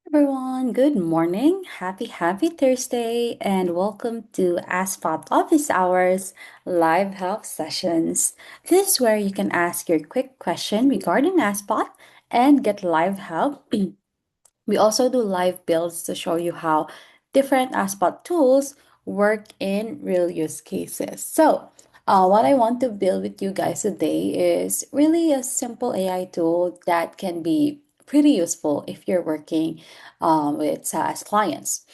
Everyone, good morning. Happy Thursday, and welcome to AskSpot Office Hours live help sessions. This is where you can ask your quick question regarding AskSpot and get live help. We also do live builds to show you how different AskSpot tools work in real use cases. What I want to build with you guys today is really a simple AI tool that can be pretty useful if you're working with SaaS clients.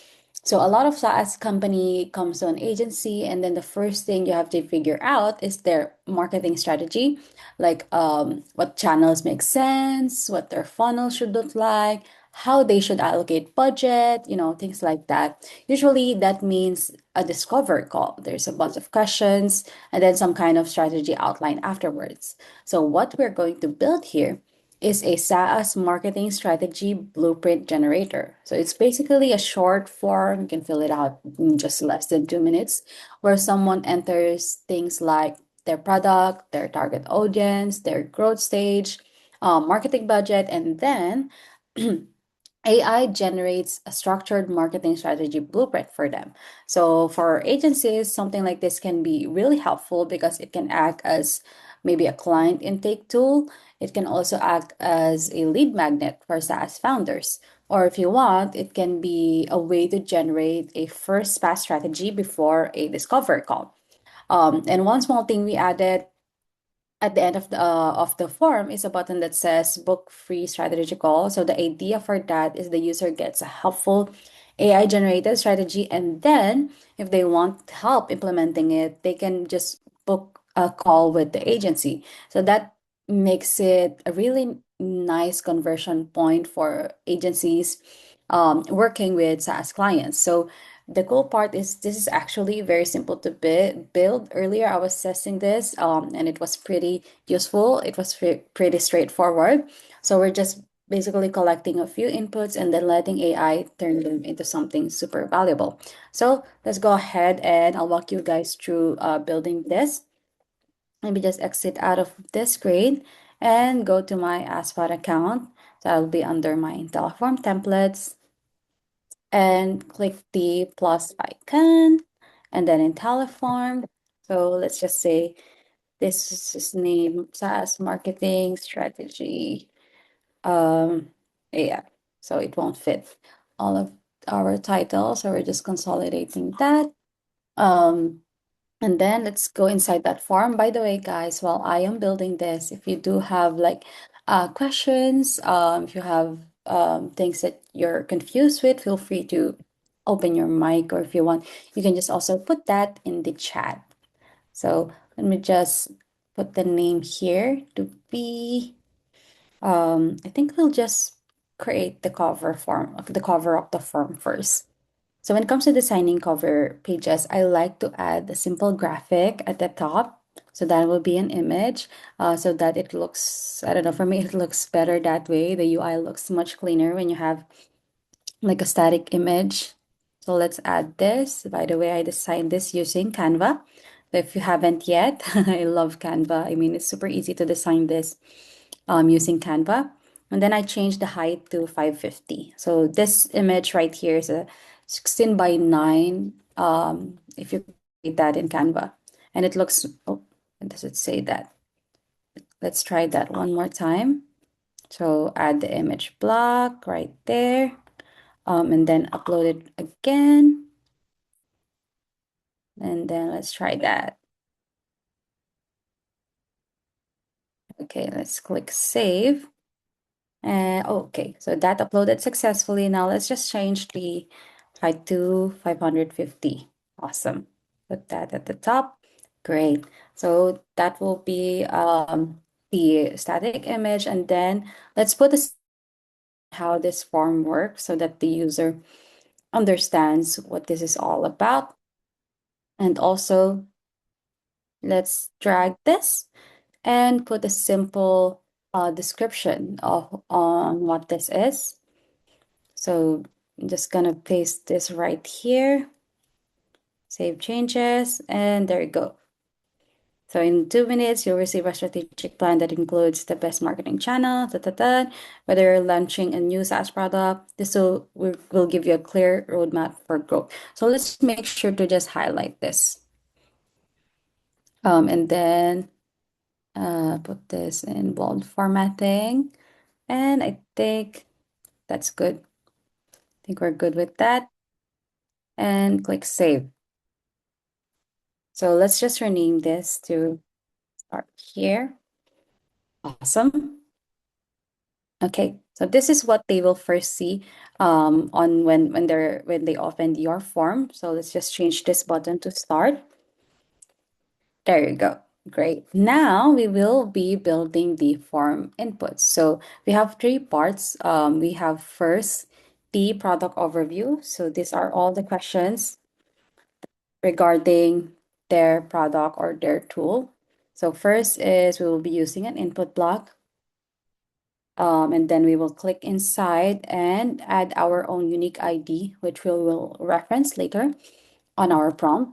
So a lot of SaaS company comes to an agency, and then the first thing you have to figure out is their marketing strategy, like what channels make sense, what their funnel should look like, how they should allocate budget, things like that. Usually that means a discovery call. There's a bunch of questions and then some kind of strategy outline afterwards. So what we're going to build here is a SaaS marketing strategy blueprint generator. So it's basically a short form, you can fill it out in just less than 2 minutes, where someone enters things like their product, their target audience, their growth stage, marketing budget, and then AI generates a structured marketing strategy blueprint for them. So for agencies, something like this can be really helpful because it can act as maybe a client intake tool. It can also act as a lead magnet for SaaS founders. Or if you want, it can be a way to generate a first pass strategy before a discovery call. And one small thing we added at the end of the form is a button that says book free strategy call. So the idea for that is the user gets a helpful AI generated strategy, and then if they want help implementing it, they can just book a call with the agency. So that makes it a really nice conversion point for agencies working with SaaS clients. So the cool part is this is actually very simple to build. Earlier, I was testing this and it was pretty useful. It was pretty straightforward. So we're just basically collecting a few inputs and then letting AI turn them into something super valuable. So let's go ahead and I'll walk you guys through building this. Let me just exit out of this screen and go to my AskSpot account. So I'll be under my IntelliForm templates and click the plus icon and then IntelliForm. So let's just say this is his name, SaaS marketing strategy. Um, yeah, so it won't fit all of our titles, so we're just consolidating that. Um, and then let's go inside that form. By the way, guys, while I am building this, if you do have like questions, if you have things that you're confused with, feel free to open your mic, or if you want, you can just also put that in the chat. So let me just put the name here to be, I think we'll just create the cover of the form first. So when it comes to designing cover pages, I like to add a simple graphic at the top. So that will be an image, so that it looks, I don't know, for me, it looks better that way. The UI looks much cleaner when you have like a static image. So let's add this. By the way, I designed this using Canva. So if you haven't yet, I love Canva. I mean, it's super easy to design this using Canva. And then I changed the height to 550. So this image right here is a 16 by 9. If you create that in Canva. And it looks, oh, does it say that? Let's try that one more time. So add the image block right there. And then upload it again. And then let's try that. Okay, let's click save. Okay, so that uploaded successfully. Now let's just change the height to 550. Awesome. Put that at the top. Great. So that will be the static image. And then let's put how this form works so that the user understands what this is all about. And also, let's drag this and put a simple description of on what this is. So I'm just gonna paste this right here, save changes, and there you go. So in 2 minutes, you'll receive a strategic plan that includes the best marketing channel, whether you're launching a new SaaS product. This will give you a clear roadmap for growth. So let's make sure to just highlight this. And then put this in bold formatting. And I think that's good. I think we're good with that. And click save. So let's just rename this to start here. Awesome. Okay, so this is what they will first see on when they open your form. So let's just change this button to start. There you go. Great. Now we will be building the form inputs. So we have three parts. We have first the product overview. So these are all the questions regarding their product or their tool. So first is we will be using an input block. And then we will click inside and add our own unique ID, which we will reference later on our prompt.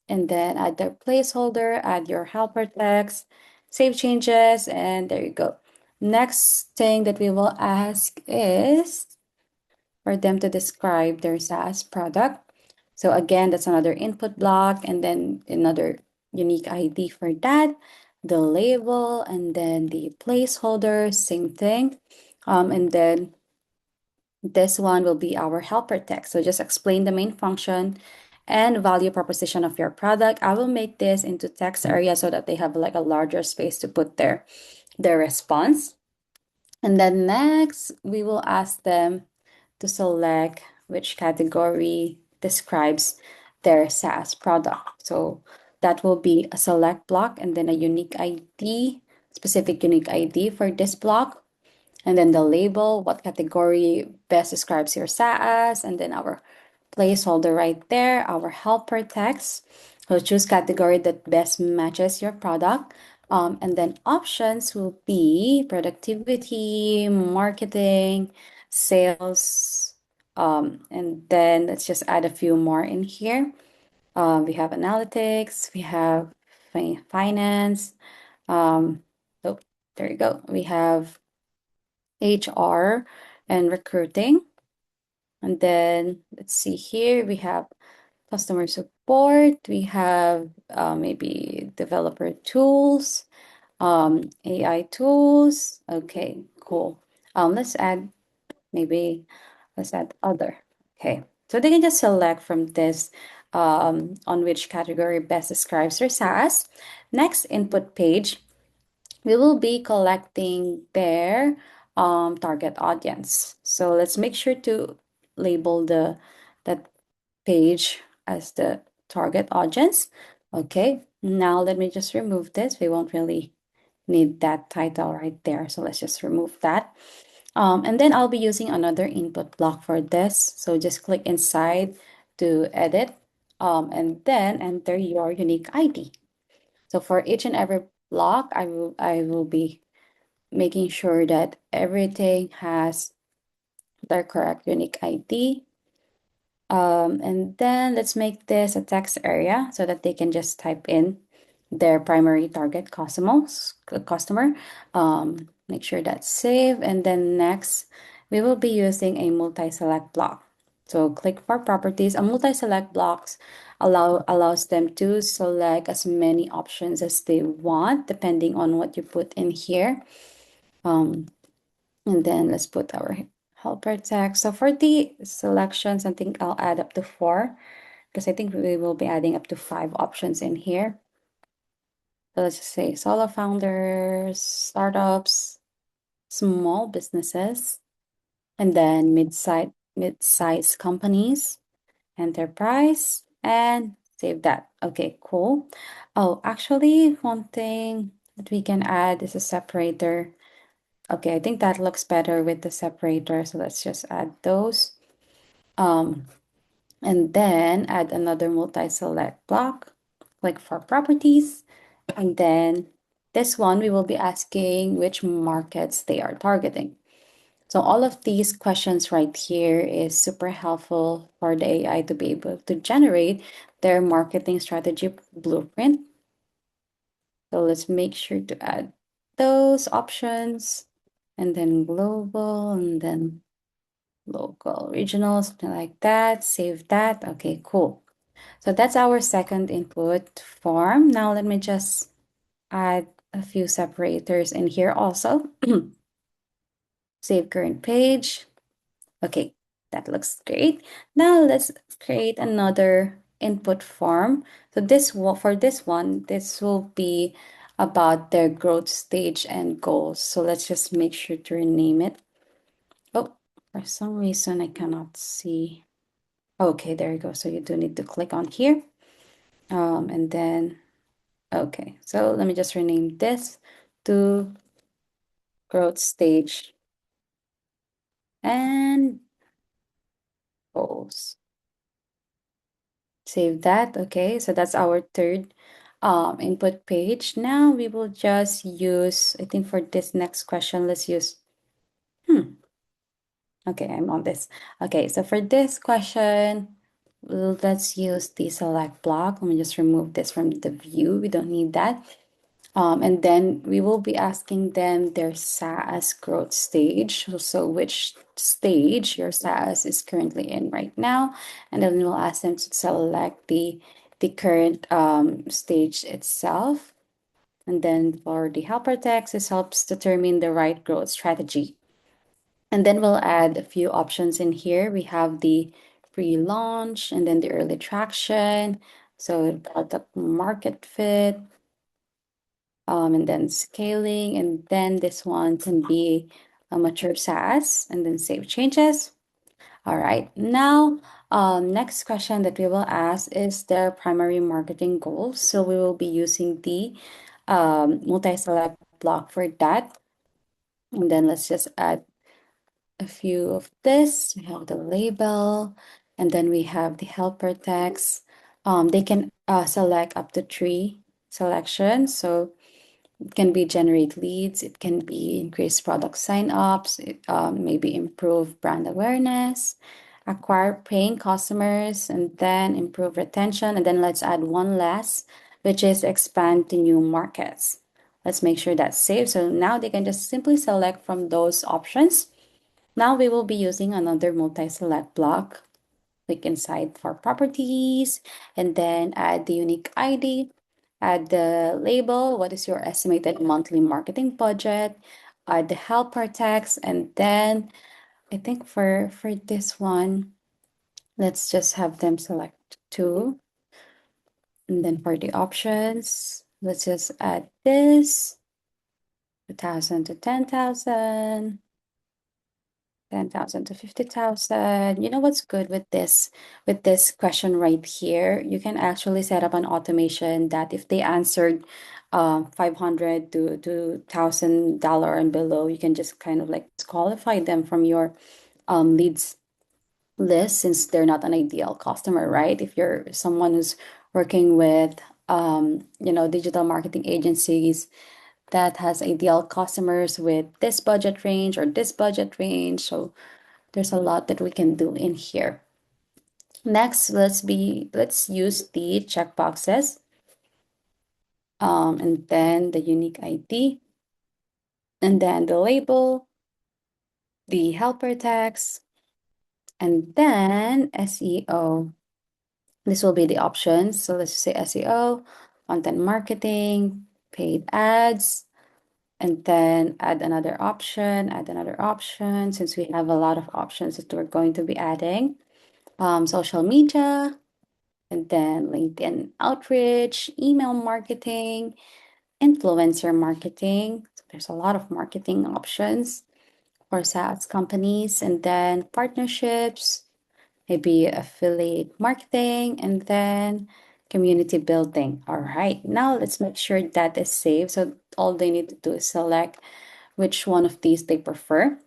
And then add the placeholder, add your helper text, save changes, and there you go. Next thing that we will ask is for them to describe their SaaS product. So again, that's another input block and then another unique ID for that, the label, and then the placeholder, same thing. And then this one will be our helper text. So just explain the main function and value proposition of your product. I will make this into text area so that they have like a larger space to put their response. And then next, we will ask them to select which category describes their SaaS product. So that will be a select block and then a unique ID, specific unique ID for this block. And then the label, what category best describes your SaaS, and then our placeholder right there, our helper text. So choose category that best matches your product. And then options will be productivity, marketing, sales. And then let's just add a few more in here. We have analytics, we have finance. Oh, there you go. We have HR and recruiting. And then let's see here, we have customer support, we have maybe developer tools, AI tools. Okay, cool. Let's add maybe let's add other. Okay, so they can just select from this on which category best describes their SaaS. Next input page, we will be collecting their target audience. So let's make sure to label that page as the target audience. Okay, now let me just remove this. We won't really need that title right there. So let's just remove that. And then I'll be using another input block for this. So just click inside to edit and then enter your unique ID. So for each and every block, I will be making sure that everything has their correct unique ID. And then let's make this a text area so that they can just type in their primary target customer. Make sure that's save. And then next, we will be using a multi-select block. So click for properties. A multi-select blocks allows them to select as many options as they want, depending on what you put in here. And then let's put our helper text. So for the selections, I think I'll add up to 4 because I think we will be adding up to 5 options in here. So let's just say solo founders, startups, small businesses, and then mid-size companies, enterprise, and save that. Okay, cool. Oh, actually, one thing that we can add is a separator. Okay, I think that looks better with the separator. So let's just add those. And then add another multi-select block, click for properties. And then this one, we will be asking which markets they are targeting. So all of these questions right here is super helpful for the AI to be able to generate their marketing strategy blueprint. So let's make sure to add those options and then global and then local, regional, something like that. Save that. Okay, cool. So that's our second input form. Now let me just add a few separators in here also. Save current page. Okay, that looks great. Now let's create another input form. So for this one, this will be about their growth stage and goals. So let's just make sure to rename it. Oh, for some reason I cannot see. Okay, there you go. So you do need to click on here. And then, okay, so let me just rename this to growth stage and goals. Save that. Okay, so that's our third input page. Now we will just use, I think for this next question, let's use, okay, I'm on this. Okay, so for this question, let's use the select block. Let me just remove this from the view. We don't need that. And then we will be asking them their SaaS growth stage. So which stage your SaaS is currently in right now. And then we'll ask them to select the current stage itself. And then for the helper text, this helps determine the right growth strategy. And then we'll add a few options in here. We have the pre-launch and then the early traction. So product market fit, and then scaling, and then this one can be a mature SaaS, and then save changes. All right, now next question that we will ask is their primary marketing goals. So we will be using the multi-select block for that. And then let's just add a few of this. We have the label, and then we have the helper text. They can select up to three selections. So it can be generate leads, it can be increase product sign-ups, maybe improve brand awareness, acquire paying customers, and then improve retention. And then let's add one last, which is expand to new markets. Let's make sure that's saved. So now they can just simply select from those options. Now we will be using another multi-select block. Click inside for properties and then add the unique ID, add the label, what is your estimated monthly marketing budget, add the helper text, and then I think for this one, let's just have them select two. And then for the options, let's just add this 2,000 to 10,000. 10,000 to 50,000. You know what's good with this question right here? You can actually set up an automation that if they answered 500 to $1,000 and below, you can just kind of like disqualify them from your leads list since they're not an ideal customer, right? If you're someone who's working with digital marketing agencies that has ideal customers with this budget range or this budget range. So there's a lot that we can do in here. Next, let's use the checkboxes, and then the unique ID, and then the label, the helper text, and then SEO. This will be the options. So let's say SEO, content marketing, paid ads, and then add another option, since we have a lot of options that we're going to be adding. Social media, and then LinkedIn outreach, email marketing, influencer marketing. So there's a lot of marketing options for SaaS companies, and then partnerships, maybe affiliate marketing, and then community building. All right, now let's make sure that is saved. So all they need to do is select which one of these they prefer.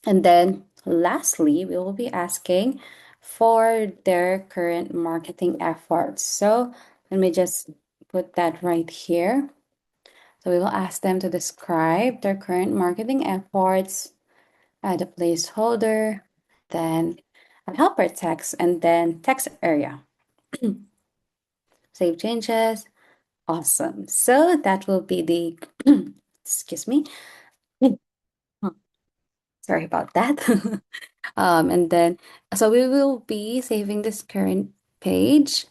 And then lastly, we will be asking for their current marketing efforts. So let me just put that right here. So we will ask them to describe their current marketing efforts, add a placeholder, then a helper text, and then text area. Save changes. Awesome. So that will be the, excuse me. Oh, sorry about that. And then, so we will be saving this current page.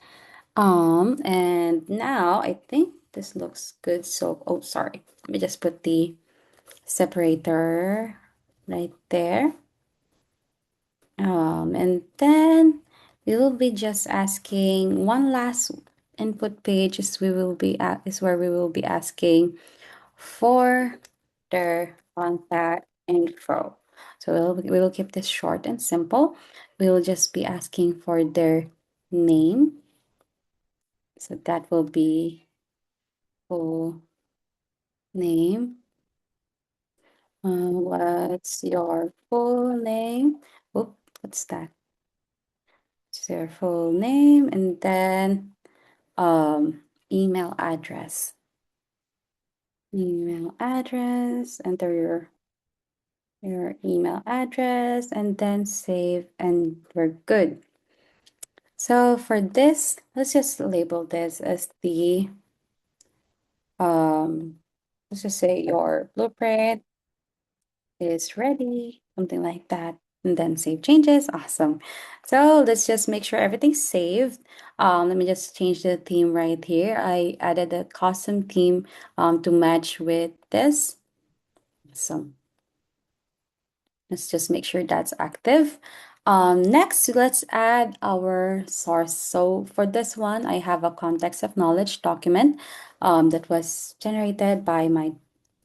And now I think this looks good. So, oh, sorry. Let me just put the separator right there. And then we will be just asking one last input page is we will be at is where we will be asking for their contact info. So we will keep this short and simple. We will just be asking for their name. So that will be full name. What's your full name? Oop, what's that? It's their full name and then email address. Email address, enter your email address and then save and we're good. So for this, let's just label this as the um let's just say your blueprint is ready, something like that. And then save changes. Awesome. So let's just make sure everything's saved. Let me just change the theme right here. I added a custom theme to match with this. So let's just make sure that's active. Next, let's add our source. So for this one, I have a context of knowledge document that was generated by my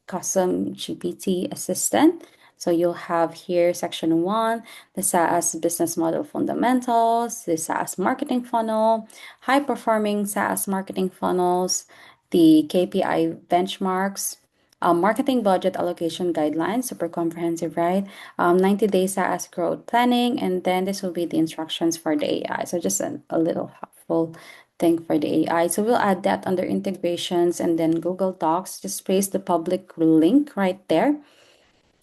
custom GPT assistant. So you'll have here section one, the SaaS business model fundamentals, the SaaS marketing funnel, high performing SaaS marketing funnels, the KPI benchmarks, marketing budget allocation guidelines, super comprehensive, right? 90 day SaaS growth planning, and then this will be the instructions for the AI. So just a little helpful thing for the AI. So we'll add that under integrations and then Google Docs. Just paste the public link right there.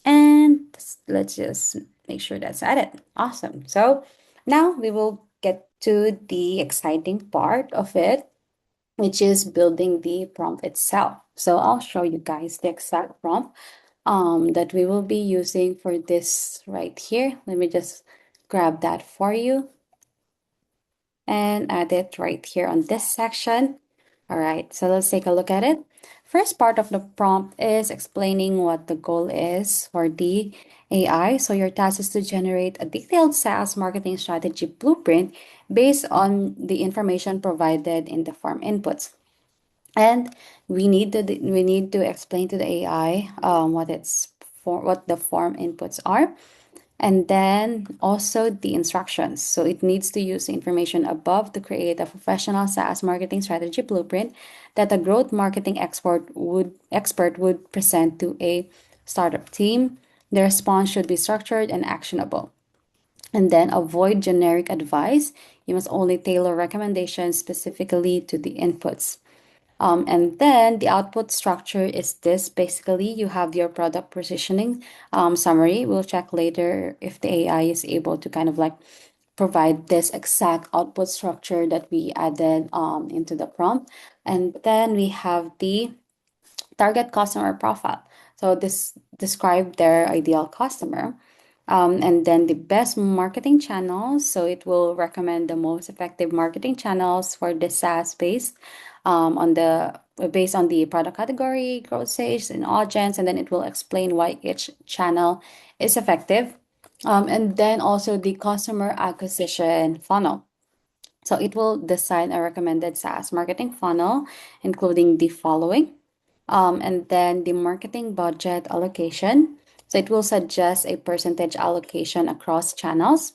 And let's just make sure that's added. Awesome. So now we will get to the exciting part of it, which is building the prompt itself. So I'll show you guys the exact prompt that we will be using for this right here. Let me just grab that for you and add it right here on this section. All right, so let's take a look at it. First part of the prompt is explaining what the goal is for the AI. So your task is to generate a detailed SaaS marketing strategy blueprint based on the information provided in the form inputs. And we need to explain to the AI what the form inputs are, and then also the instructions. So it needs to use the information above to create a professional SaaS marketing strategy blueprint that a growth marketing expert would present to a startup team. The response should be structured and actionable. And then avoid generic advice. You must only tailor recommendations specifically to the inputs. And then the output structure is this. Basically, you have your product positioning summary. We'll check later if the AI is able to kind of like provide this exact output structure that we added into the prompt. And then we have the target customer profile. So this describe their ideal customer. And then the best marketing channels. So it will recommend the most effective marketing channels for the SaaS based on the based on the product category, growth stage, and audience, and then it will explain why each channel is effective. And then also the customer acquisition funnel. So it will design a recommended SaaS marketing funnel, including the following. And then the marketing budget allocation. So it will suggest a percentage allocation across channels.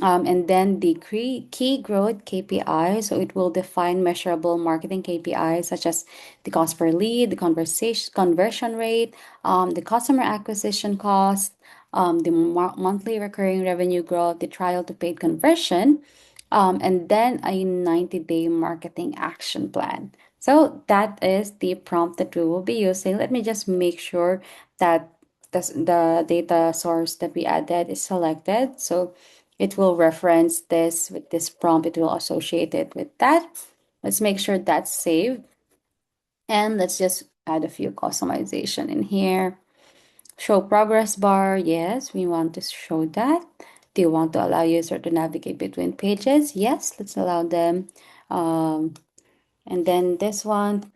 And then the key growth KPI. So it will define measurable marketing KPIs such as the cost per lead, the conversion rate, the customer acquisition cost, the monthly recurring revenue growth, the trial to paid conversion, and then a 90-day marketing action plan. So that is the prompt that we will be using. Let me just make sure that the data source that we added is selected. So it will reference this with this prompt. It will associate it with that. Let's make sure that's saved. And let's just add a few customization in here. Show progress bar. Yes, we want to show that. Do you want to allow user to navigate between pages? Yes, let's allow them. Um, and then this one,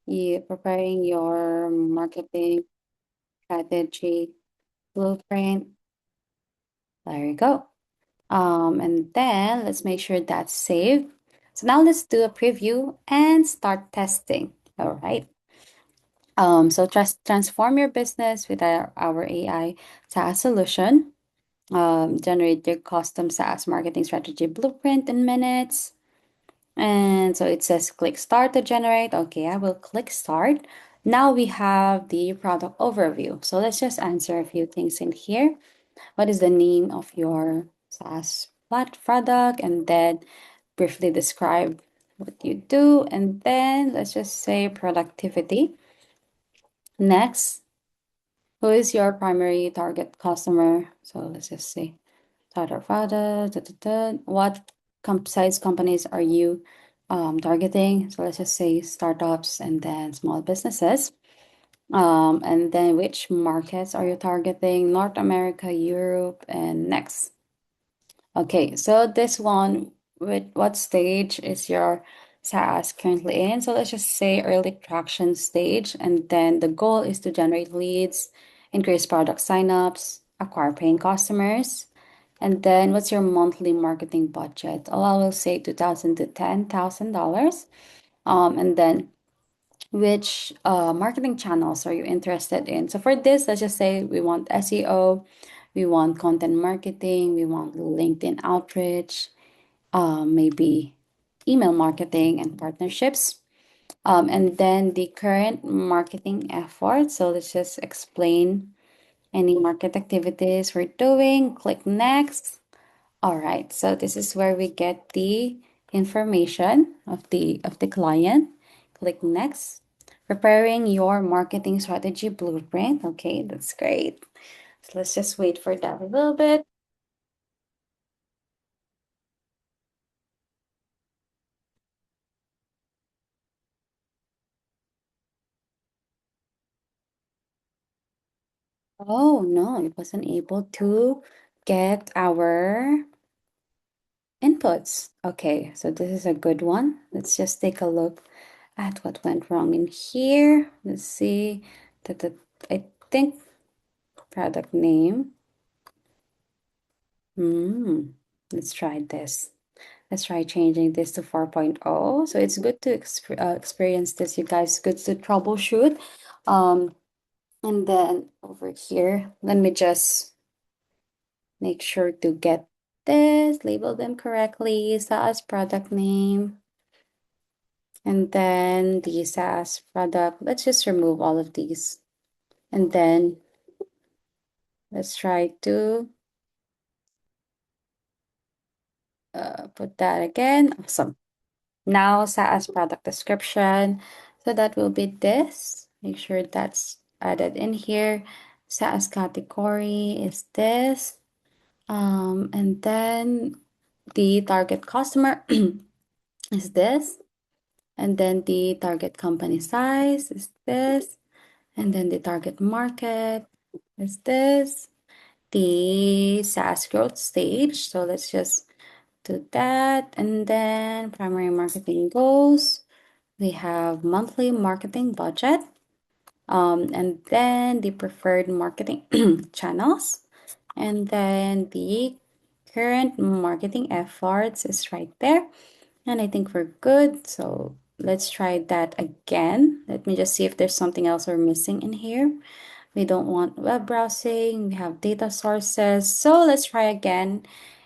you preparing your marketing strategy blueprint. There you go. And then let's make sure that's saved. So now let's do a preview and start testing. All right. So transform your business with our AI SaaS solution. Generate your custom SaaS marketing strategy blueprint in minutes. And so it says click start to generate. Okay, I will click start. Now we have the product overview. So let's just answer a few things in here. What is the name of your SaaS product? And then briefly describe what you do. And then let's just say productivity. Next, who is your primary target customer? So let's just say da, da, da. What size companies are you targeting? So let's just say startups and then small businesses. And then which markets are you targeting? North America, Europe, and next. Okay, so this one, with what stage is your SaaS currently in? So let's just say early traction stage, and then the goal is to generate leads, increase product signups, acquire paying customers. And then what's your monthly marketing budget? Oh, I will say 2,000 to $10,000. And then which marketing channels are you interested in? So for this, let's just say we want SEO, we want content marketing, we want LinkedIn outreach, maybe email marketing and partnerships. And then the current marketing effort. So let's just explain any market activities we're doing. Click next. All right, so this is where we get the information of the client. Click next. Preparing your marketing strategy blueprint. Okay, that's great. So let's just wait for that a little bit. Oh no, it wasn't able to get our inputs. Okay, so this is a good one. Let's just take a look at what went wrong in here. Let's see that I think product name. Let's try this. Let's try changing this to 4.0. So it's good to experience this, you guys. Good to troubleshoot. Um, and then over here, let me just make sure to get this, label them correctly, SaaS product name, and then the SaaS product. Let's just remove all of these. And then let's try to put that again. Awesome. Now, SaaS product description. So that will be this. Make sure that's added in here. SaaS category is this. And then the target customer is this. And then the target company size is this. And then the target market is this. The SaaS growth stage. So let's just do that. And then primary marketing goals. We have monthly marketing budget, and then the preferred marketing channels, and then the current marketing efforts is right there. And I think we're good. So let's try that again. Let me just see if there's something else we're missing in here. We don't want web browsing. We have data sources. So let's try again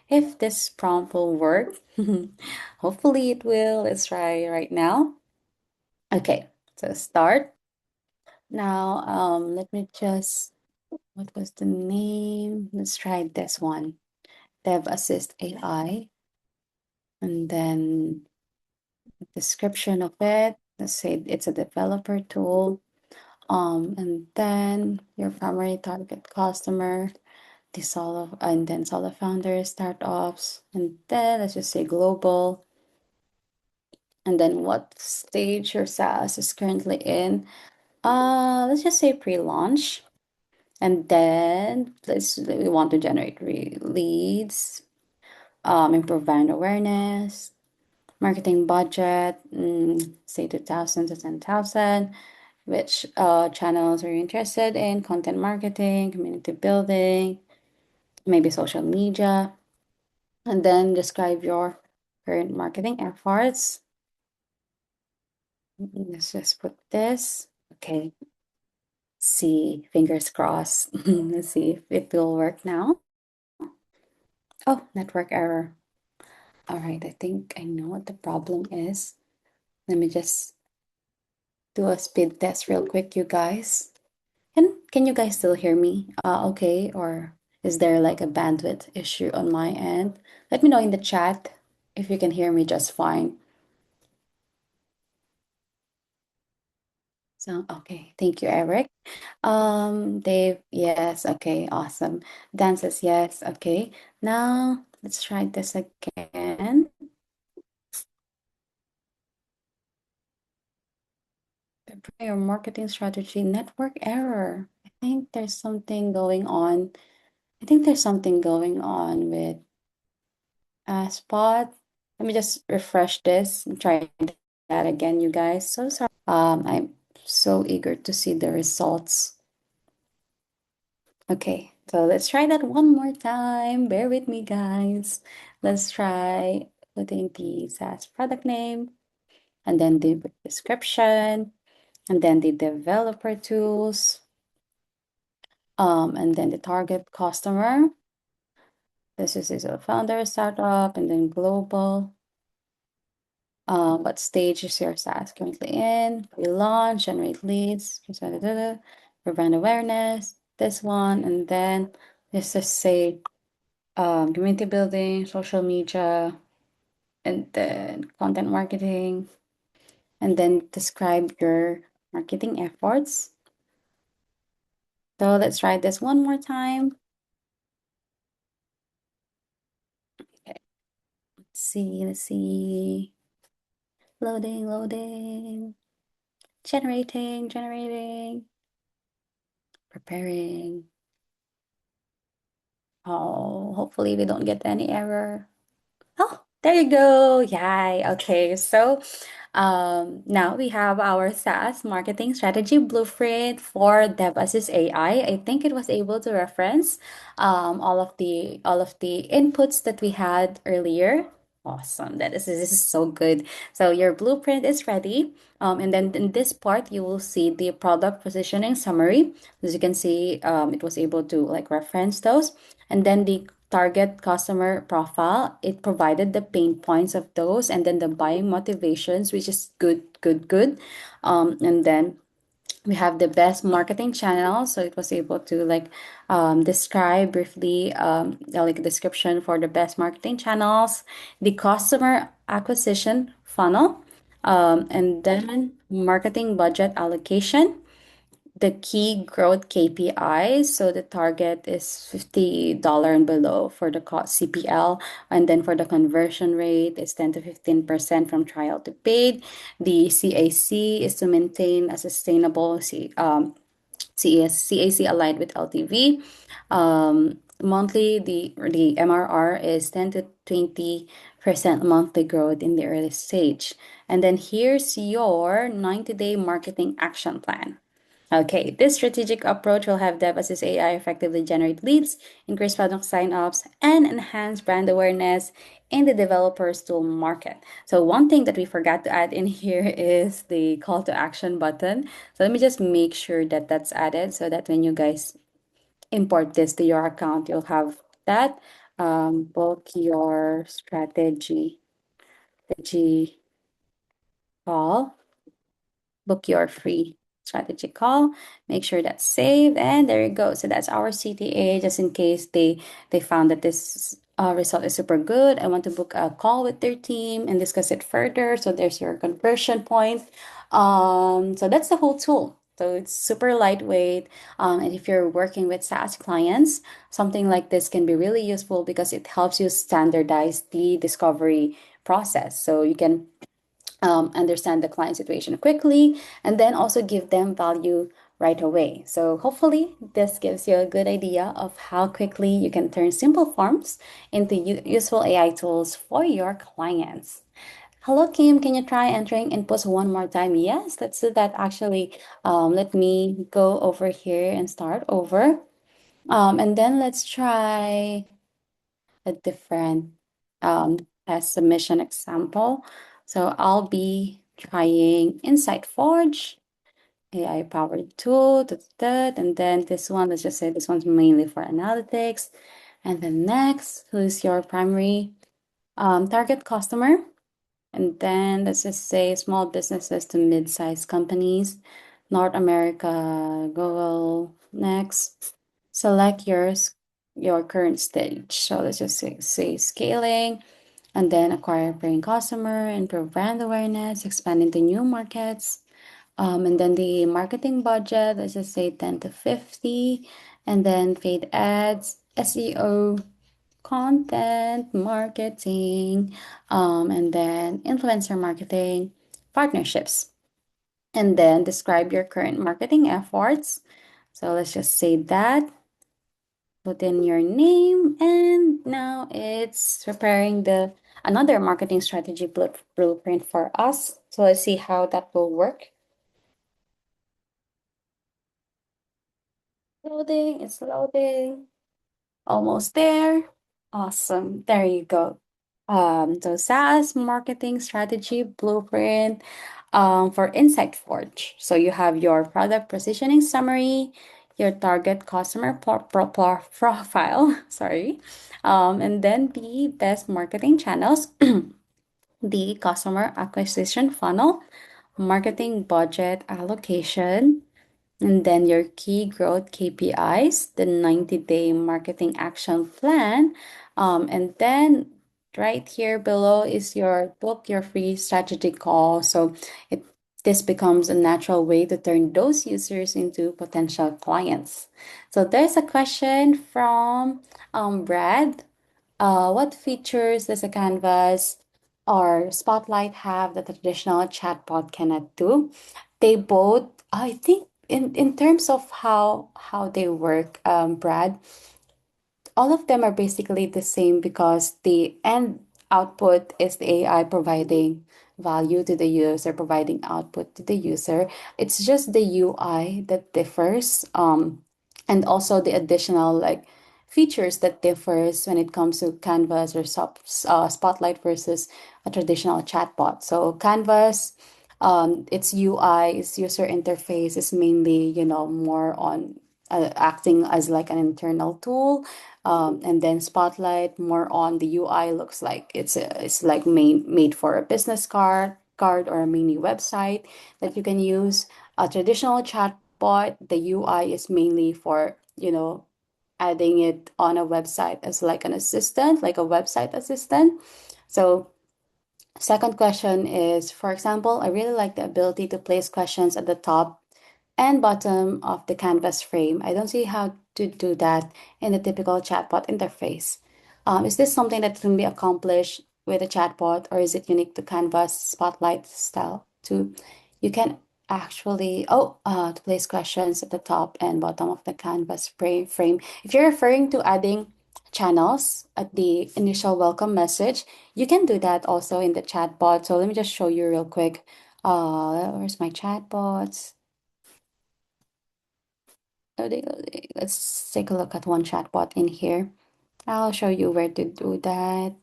if this prompt will work. Hopefully it will. Let's try right now. Okay, so start. Now, let me just, what was the name? Let's try this one. Dev Assist AI. And then description of it. Let's say it's a developer tool. And then your primary target customer, the solo, and then solo founders, startups, and then let's just say global. and then what stage your SaaS is currently in. Let's just say pre-launch. And then we want to generate leads, improve brand awareness, marketing budget, say 2,000 to 10,000. Which channels are you interested in? Content marketing, community building, maybe social media. And then describe your current marketing efforts. Let's just put this. Okay, see, fingers crossed. Let's see if it will work now. Oh, network error. All right, I think I know what the problem is. Let me just do a speed test real quick, you guys. Can you guys still hear me? Okay, or is there like a bandwidth issue on my end? Let me know in the chat if you can hear me just fine. So, okay, thank you, Eric. Dave, yes, okay, awesome. Dan says yes, okay. Now let's try this again. Prepare your marketing strategy, network error. I think there's something going on. I think there's something going on with Spot. Let me just refresh this and try that again, you guys. So sorry. I'm so eager to see the results. Okay, so let's try that one more time. Bear with me, guys. Let's try putting the SaaS product name and then the description and then the developer tools, and then the target customer. This is a founder startup and then global. What stage is your SaaS currently in? Relaunch, generate leads, for brand awareness, this one, and then let's just say community building, social media, and then content marketing, and then describe your marketing efforts. So let's try this one more time. Okay, let's see. Loading, loading, generating, preparing. Oh, hopefully we don't get any error. Oh, there you go. Yay. Okay. So now we have our SaaS marketing strategy blueprint for DevAssist AI. I think it was able to reference all of the inputs that we had earlier. Awesome. This is so good. So your blueprint is ready. And then in this part, you will see the product positioning summary. As you can see, it was able to like reference those. And then the target customer profile, it provided the pain points of those and then the buying motivations, which is good, good, good. And then we have the best marketing channel, so it was able to like describe briefly like a description for the best marketing channels, the customer acquisition funnel, and then marketing budget allocation, the key growth KPIs. So the target is $50 and below for the cost CPL. And then for the conversion rate, it's 10 to 15% from trial to paid. The CAC is to maintain a sustainable CAC aligned with LTV. Monthly, the MRR is 10 to 20% monthly growth in the early stage. And then here's your 90-day marketing action plan. Okay, this strategic approach will have DevAssist AI effectively generate leads, increase product signups, and enhance brand awareness in the developers tool market. So one thing that we forgot to add in here is the call to action button. So let me just make sure that that's added so that when you guys import this to your account, you'll have that. Book your strategy call. Book your free strategy call. Make sure that's saved, and there you go. So that's our CTA. Just in case they found that this result is super good, I want to book a call with their team and discuss it further. So there's your conversion point. So that's the whole tool. So it's super lightweight. And if you're working with SaaS clients, something like this can be really useful because it helps you standardize the discovery process. So you can understand the client situation quickly, and then also give them value right away. So hopefully this gives you a good idea of how quickly you can turn simple forms into useful AI tools for your clients. Hello, Kim. Can you try entering inputs one more time? Yes, let's do that. Actually, let me go over here and start over. And then let's try a different test submission example. So I'll be trying Insight Forge, AI powered tool, and then this one, let's just say this one's mainly for analytics. And then next, who's your primary target customer? And then let's just say small businesses to mid-sized companies, North America, Google. Next, select your current stage. So let's just say scaling, and then acquire paying customer, improve brand awareness, expand into new markets. And then the marketing budget, let's just say 10 to 50, and then paid ads, SEO, content marketing, and then influencer marketing, partnerships, and then describe your current marketing efforts. So let's just say that, put in your name, and now it's preparing the another marketing strategy blueprint for us. So let's see how that will work. Loading, it's loading. Almost there. Awesome. There you go. So SaaS marketing strategy blueprint for Insight Forge. So you have your product positioning summary, your target customer profile, sorry, and then the best marketing channels, the customer acquisition funnel, marketing budget allocation, and then your key growth KPIs, the 90-day marketing action plan. And then right here below is your book, your free strategy call. So it this becomes a natural way to turn those users into potential clients. So there's a question from Brad. What features does a Canvas or Spotlight have that the traditional chatbot cannot do? They both, I think, in terms of how they work, Brad, all of them are basically the same because the end output is the AI providing value to the user, providing output to the user. It's just the UI that differs, and also the additional like features that differs when it comes to Canvas or Spotlight versus a traditional chatbot. So Canvas, its UI, its user interface is mainly, more on acting as like an internal tool, and then Spotlight more on the UI looks like it's like made for a business card or a mini website that you can use. A traditional chatbot, the UI is mainly for adding it on a website as like an assistant, like a website assistant. So second question is, for example, I really like the ability to place questions at the top and bottom of the canvas frame. I don't see how to do that in the typical chatbot interface. Is this something that can be accomplished with a chatbot, or is it unique to Canvas Spotlight style too? You can actually, to place questions at the top and bottom of the canvas frame. If you're referring to adding channels at the initial welcome message, you can do that also in the chatbot. So let me just show you real quick. Where's my chatbots? Loading, loading. Let's take a look at one chatbot in here. I'll show you where to do that.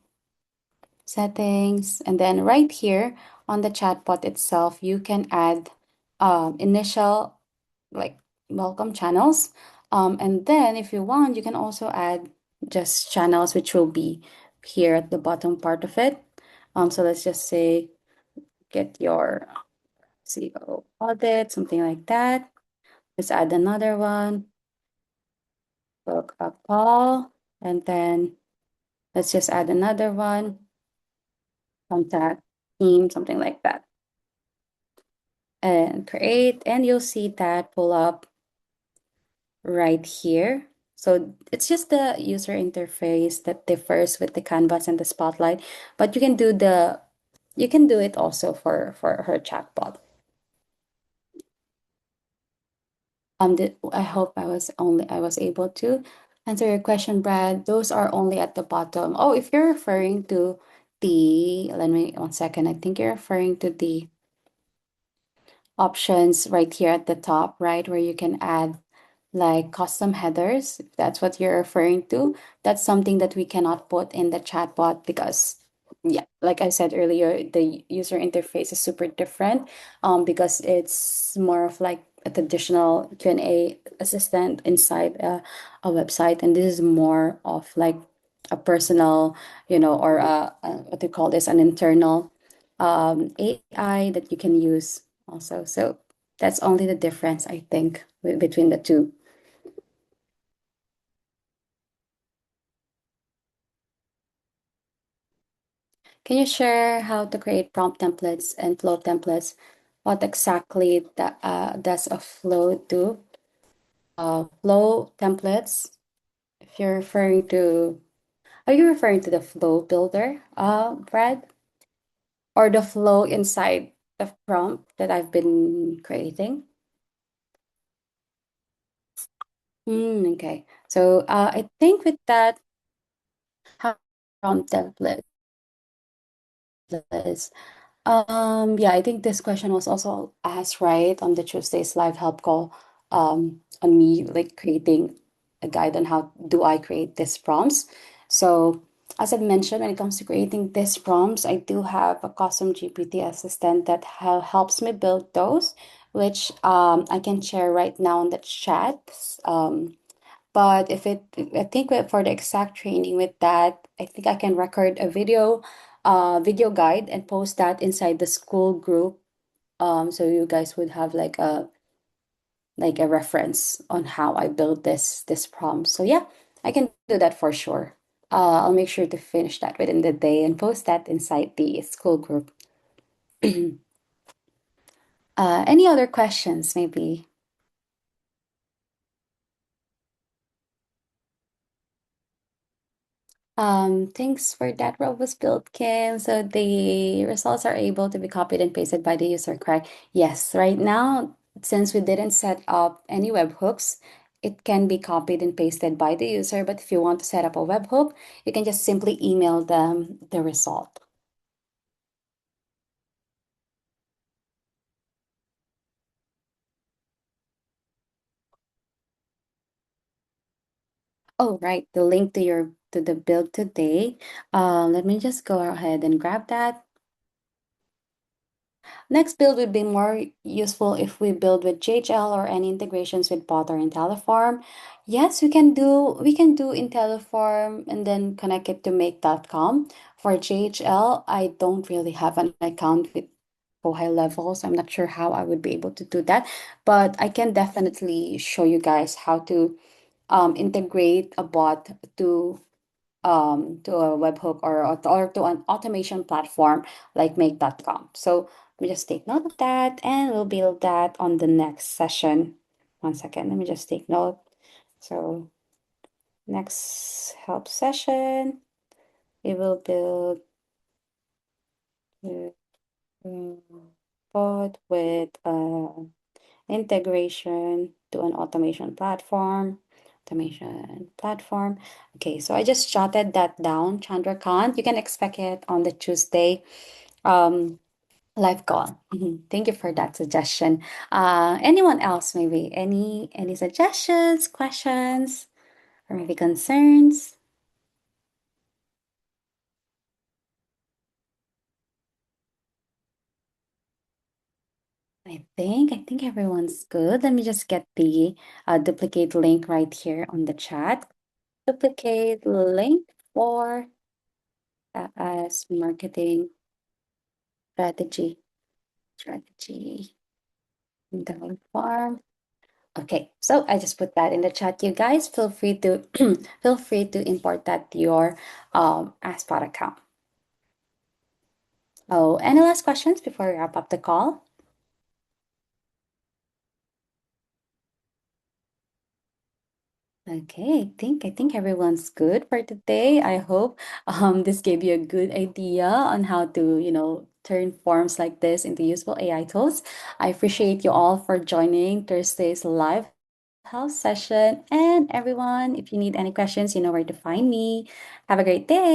Settings. And then right here on the chatbot itself, you can add initial like welcome channels. And then if you want, you can also add just channels, which will be here at the bottom part of it. So let's just say get your CEO audit, something like that. Let's add another one. Book a call, and then let's just add another one, contact team, something like that, and create, and you'll see that pull up right here. So it's just the user interface that differs with the canvas and the spotlight, but you can do you can do it also for her chatbot. I hope I was able to answer your question, Brad. Those are only at the bottom. Oh, if you're referring to let me 1 second. I think you're referring to the options right here at the top, right, where you can add like custom headers. If that's what you're referring to, that's something that we cannot put in the chatbot because, yeah, like I said earlier, the user interface is super different, because it's more of like a traditional Q&A assistant inside a website, and this is more of like a personal, or what do you call this, an internal AI that you can use also. So that's only the difference, I think, between the two. Can you share how to create prompt templates and flow templates? What exactly does a flow do? Flow templates, if you're referring to, are you referring to the flow builder, Brad? Or the flow inside the prompt that I've been creating? Okay. So I think with that, how prompt template is. Yeah, I think this question was also asked right on the Tuesday's live help call, on me like creating a guide on how do I create these prompts. So as I mentioned, when it comes to creating these prompts, I do have a custom GPT assistant that helps me build those, which I can share right now in the chat. But I think for the exact training with that, I think I can record a video guide and post that inside the school group. So you guys would have like a reference on how I build this prompt. So yeah, I can do that for sure. I'll make sure to finish that within the day and post that inside the school group. Any other questions, maybe? Thanks for that robust build, Kim. So the results are able to be copied and pasted by the user, correct? Yes, right now, since we didn't set up any webhooks, it can be copied and pasted by the user. But if you want to set up a webhook, you can just simply email them the result. Oh, right, the link to the build today. Let me just go ahead and grab that. Next build would be more useful if we build with JHL or any integrations with Bot or IntelliForm. Yes, we can do IntelliForm and then connect it to make.com. For JHL, I don't really have an account with Go High Level, so I'm not sure how I would be able to do that. But I can definitely show you guys how to integrate a bot to a webhook or to an automation platform like make.com. So let me just take note of that and we'll build that on the next session. 1 second, let me just take note. So next help session, we will build uh, um, bot with integration to an automation platform. Okay, so I just jotted that down, Chandrakant. You can expect it on the Tuesday um live call. Thank you for that suggestion. Anyone else, maybe any suggestions, questions, or maybe concerns? I think everyone's good. Let me just get the duplicate link right here on the chat. Duplicate link for as marketing strategy in farm. Okay, so I just put that in the chat. You guys feel free to feel free to import that to your AskSpot account. Oh, any last questions before we wrap up the call? Okay, I think everyone's good for today. I hope this gave you a good idea on how to, turn forms like this into useful AI tools. I appreciate you all for joining Thursday's live health session. And everyone, if you need any questions, you know where to find me. Have a great day.